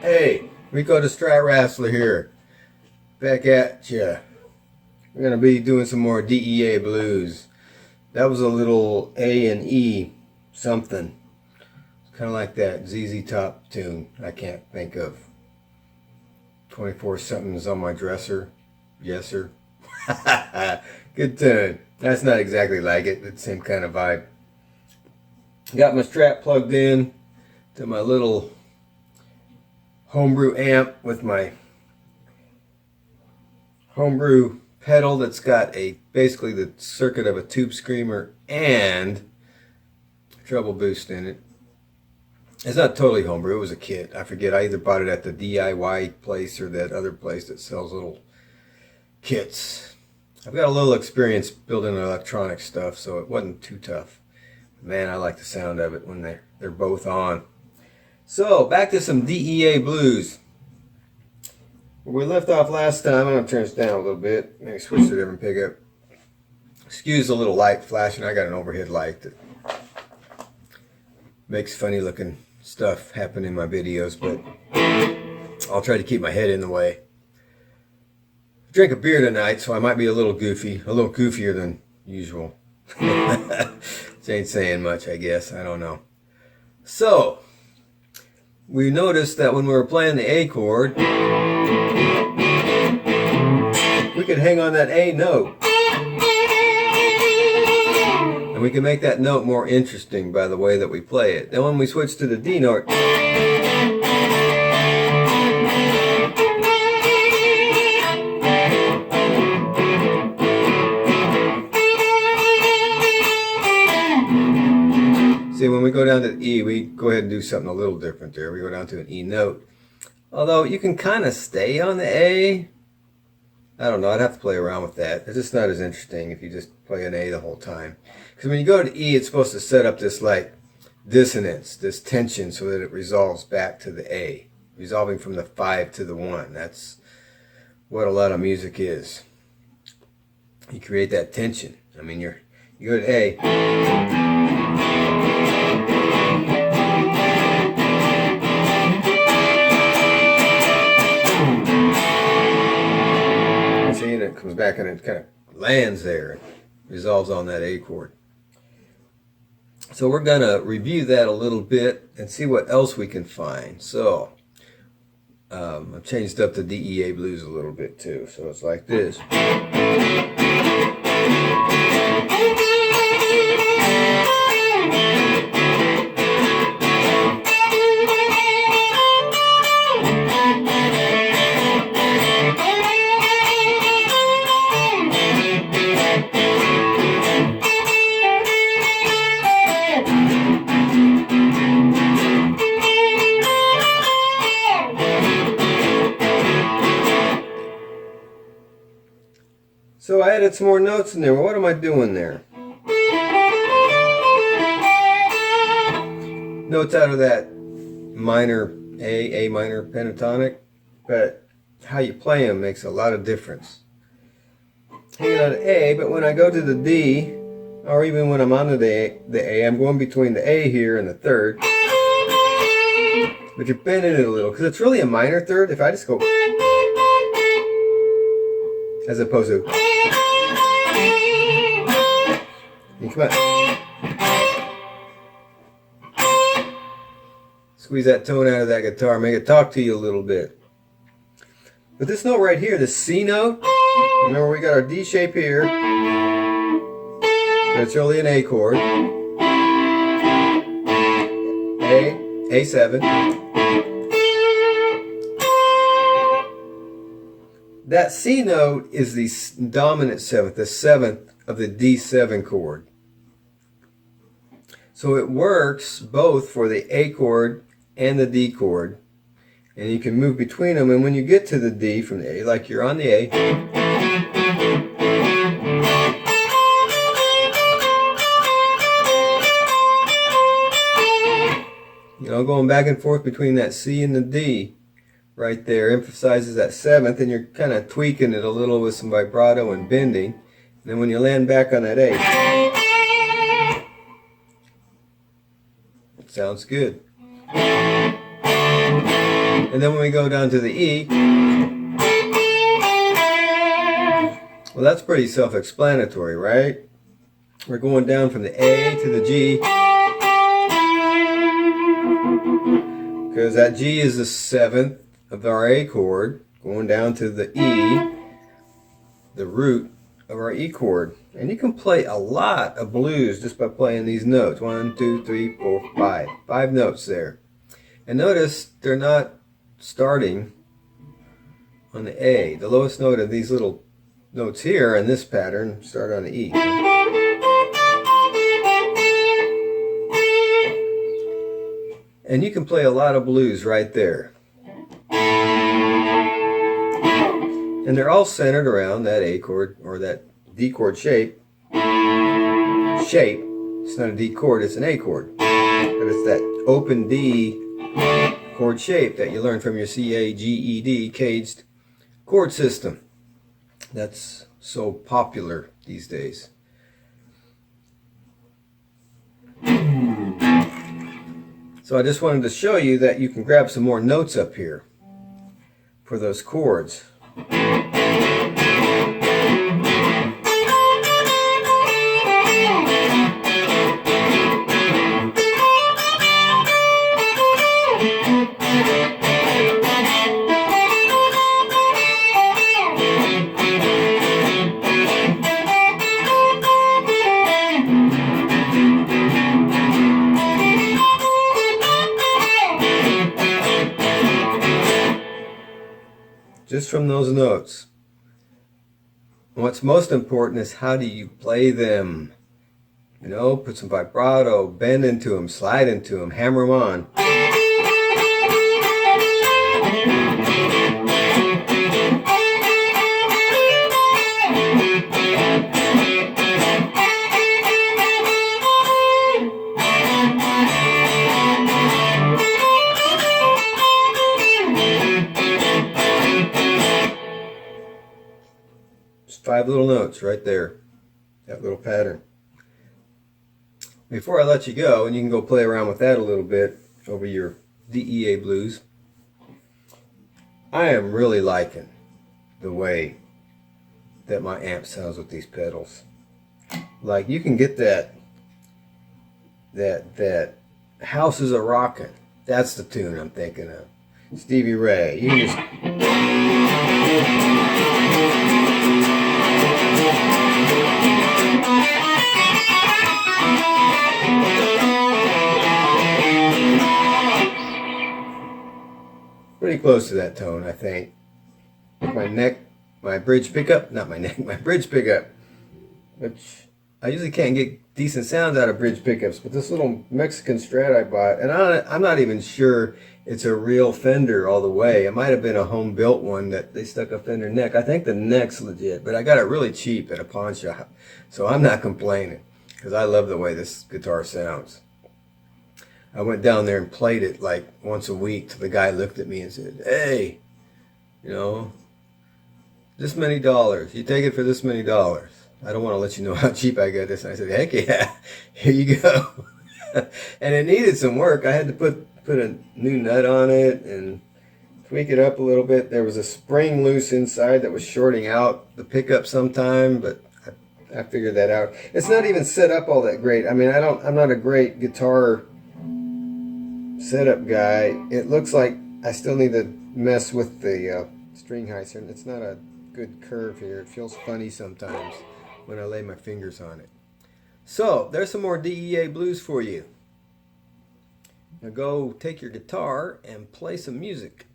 Hey, Rico Da'Stratwrassler here, back at ya. We're going to be doing some more DEA Blues. That was a little A and E something. It's kind of like that ZZ Top tune I can't think of. 24 something's on my dresser. Yes, sir. Good tune. That's not exactly like it, but same kind of vibe. Got my Strat plugged in to my little homebrew amp with my homebrew pedal that's got basically the circuit of a tube screamer and treble boost in it. It's not totally homebrew, it was a kit. I forget, I either bought it at the DIY place or that other place that sells little kits. I've got a little experience building electronic stuff, so it wasn't too tough. Man, I like the sound of it when they're both on. So, back to some DEA Blues. Where we left off last time, I'm going to turn this down a little bit. Maybe switch to a different pickup. Excuse the little light flashing. I got an overhead light that makes funny looking stuff happen in my videos, but I'll try to keep my head in the way. I drank a beer tonight, so I might be a little goofy. A little goofier than usual. This ain't saying much, I guess. I don't know. So, we noticed that when we were playing the A chord, we could hang on that A note. And we can make that note more interesting by the way that we play it. Then when we switch to the D note, see, when we go down to the E, we go ahead and do something a little different there. We go down to an E note. Although you can kind of stay on the A. I don't know, I'd have to play around with that. It's just not as interesting if you just play an A the whole time. Because when you go to E, it's supposed to set up this like dissonance, this tension, so that it resolves back to the A. Resolving from the 5 to the 1. That's what a lot of music is. You create that tension. I mean, you go to A. See, and it comes back and it kind of lands there and resolves on that A chord. So we're going to review that a little bit and see what else we can find. So I've changed up the DEA Blues a little bit too. So it's like this. So I added some more notes in there. Well, what am I doing there? Notes out of that minor A minor pentatonic, but how you play them makes a lot of difference. Hanging on A, but when I go to the D, or even when I'm on the A, I'm going between the A here and the third. But you're bending it a little, because it's really a minor third. If I just go, as opposed to, come on. Squeeze that tone out of that guitar, make it talk to you a little bit. But this note right here, this C note, remember we got our D shape here, but it's really an A chord. A7. That C note is the dominant seventh, the seventh of the D7 chord. So it works both for the A chord and the D chord. And you can move between them, and when you get to the D from the A, like you're on the A, you know, going back and forth between that C and the D right there emphasizes that seventh, and you're kind of tweaking it a little with some vibrato and bending. And then when you land back on that A, it sounds good. And then when we go down to the E, well, that's pretty self-explanatory, right? We're going down from the A to the G, because that G is the seventh of our A chord, going down to the E, the root of our E chord. And you can play a lot of blues just by playing these notes. 1, 2, 3, 4, 5. 5 notes there. And notice they're not starting on the A. The lowest note of these little notes here in this pattern start on the E. And you can play a lot of blues right there. And they're all centered around that A chord, or that D chord shape. It's not a D chord, it's an A chord. But it's that open D chord shape that you learned from your C-A-G-E-D caged chord system. That's so popular these days. So I just wanted to show you that you can grab some more notes up here for those chords. Just from those notes. And what's most important is how do you play them? You know, put some vibrato, bend into them, slide into them, hammer them on. Just 5 little notes right there, that little pattern. Before I let you go, and you can go play around with that a little bit over your DEA Blues, I am really liking the way that my amp sounds with these pedals. Like, you can get that House is a Rockin'. That's the tune I'm thinking of. Stevie Ray. You can just pretty close to that tone, I think. My bridge pickup, not my neck, my bridge pickup, which I usually can't get decent sounds out of bridge pickups, but this little Mexican Strat I bought, and I'm not even sure it's a real Fender all the way. It might have been a home built one that they stuck a Fender neck. I think the neck's legit, but I got it really cheap at a pawn shop, so I'm not complaining because I love the way this guitar sounds. I went down there and played it like once a week till the guy looked at me and said, "Hey, you know, this many dollars. You take it for this many dollars. I don't want to let you know how cheap I got this." And I said, "Heck yeah, here you go." And it needed some work. I had to put a new nut on it and tweak it up a little bit. There was a spring loose inside that was shorting out the pickup sometime, but I figured that out. It's not even set up all that great. I mean, I'm not a great guitar setup guy. It looks like I still need to mess with the string heights. It's not a good curve here. It feels funny sometimes when I lay my fingers on it. So there's some more DEA Blues for you. Now go take your guitar and play some music.